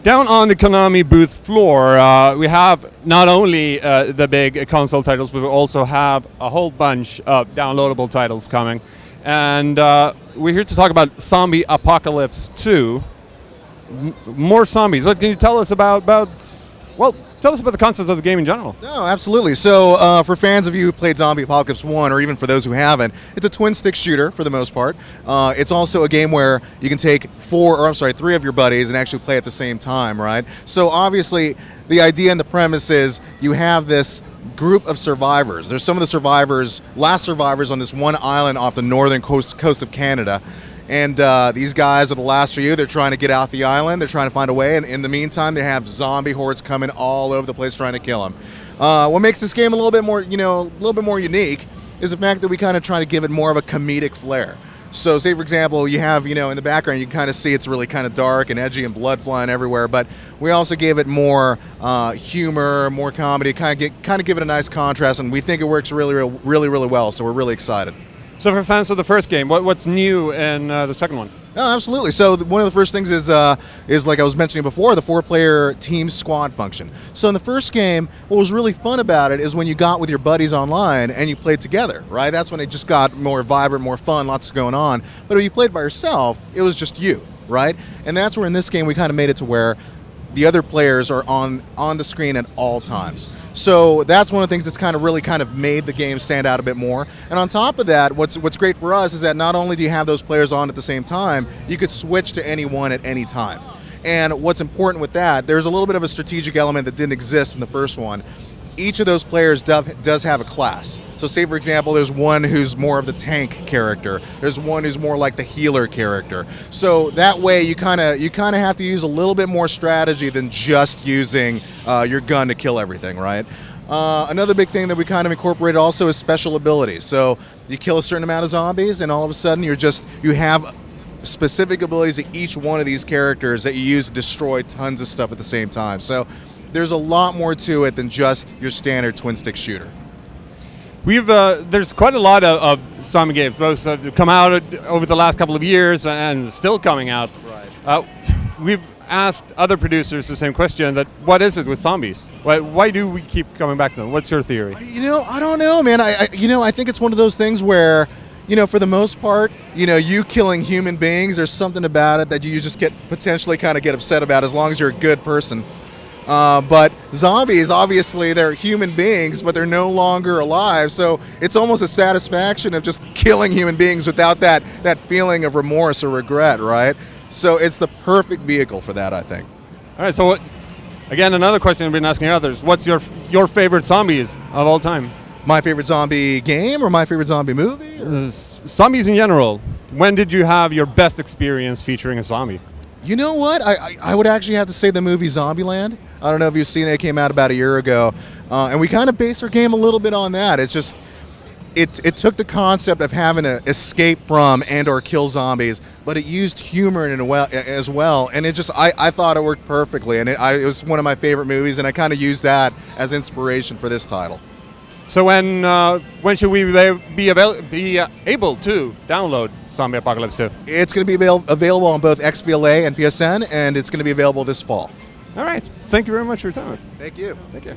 Down on the Konami booth floor, we have not only the big console titles, but we also have a whole bunch of downloadable titles coming. And we're here to talk about Zombie Apocalypse 2. More zombies. What can you tell us about well, tell us about the concept of the game in general. No, absolutely. So for fans of you who played Zombie Apocalypse 1, or even for those who haven't, it's a twin-stick shooter for the most part. It's also a game where you can take three of your buddies and actually play at the same time, right? So obviously, the idea and the premise is you have this group of survivors. There's some of the last survivors on this one island off the northern coast of Canada. And these guys are the last few. They're trying to get out the island. They're trying to find a way. And in the meantime, they have zombie hordes coming all over the place trying to kill them. What makes this game a little bit more unique is the fact that we kind of try to give it more of a comedic flair. So say, for example, you have, in the background, you can kind of see it's really kind of dark and edgy and blood flying everywhere. But we also gave it more humor, more comedy, kind of give it a nice contrast. And we think it works really well. So we're really excited. So for fans of the first game, what's new in the second one? Oh, absolutely. So one of the first things is like I was mentioning before, the 4-player team squad function. So in the first game, what was really fun about it is when you got with your buddies online and you played together, right? That's when it just got more vibrant, more fun, lots going on. But when you played by yourself, it was just you, right? And that's where in this game we kind of made it to where the other players are on the screen at all times. So that's one of the things that's really made the game stand out a bit more. And on top of that, what's great for us is that not only do you have those players on at the same time, you could switch to anyone at any time. And what's important with that, there's a little bit of a strategic element that didn't exist in the first one. Each of those players does have a class. So say, for example, there's one who's more of the tank character. There's one who's more like the healer character. So that way you kind of have to use a little bit more strategy than just using your gun to kill everything, right? Another big thing that we kind of incorporated also is special abilities. So you kill a certain amount of zombies and all of a sudden you have specific abilities to each one of these characters that you use to destroy tons of stuff at the same time. So there's a lot more to it than just your standard twin-stick shooter. There's quite a lot of zombie games, both come out over the last couple of years and still coming out. Right. We've asked other producers the same question: that what is it with zombies? Why do we keep coming back to them? What's your theory? I don't know, man. I think it's one of those things where, for the most part, you killing human beings, there's something about it that you just potentially get upset about as long as you're a good person. But zombies, obviously, they're human beings, but they're no longer alive. So it's almost a satisfaction of just killing human beings without that feeling of remorse or regret, right? So it's the perfect vehicle for that, I think. All right. So, again, another question I've been asking others: what's your favorite zombies of all time? My favorite zombie game or my favorite zombie movie? Zombies in general. When did you have your best experience featuring a zombie? You know what? I would actually have to say the movie Zombieland. I don't know if you've seen it. It came out about a year ago. And we kind of based our game a little bit on that. It's just, it took the concept of having to escape from and or kill zombies, but it used humor in it as well. And it just, I thought it worked perfectly. And it was one of my favorite movies, and I kind of used that as inspiration for this title. So when should we be able to download Zombie Apocalypse 2? It's going to be available on both XBLA and PSN, and it's going to be available this fall. All right. Thank you very much for your time. Thank you. Thank you.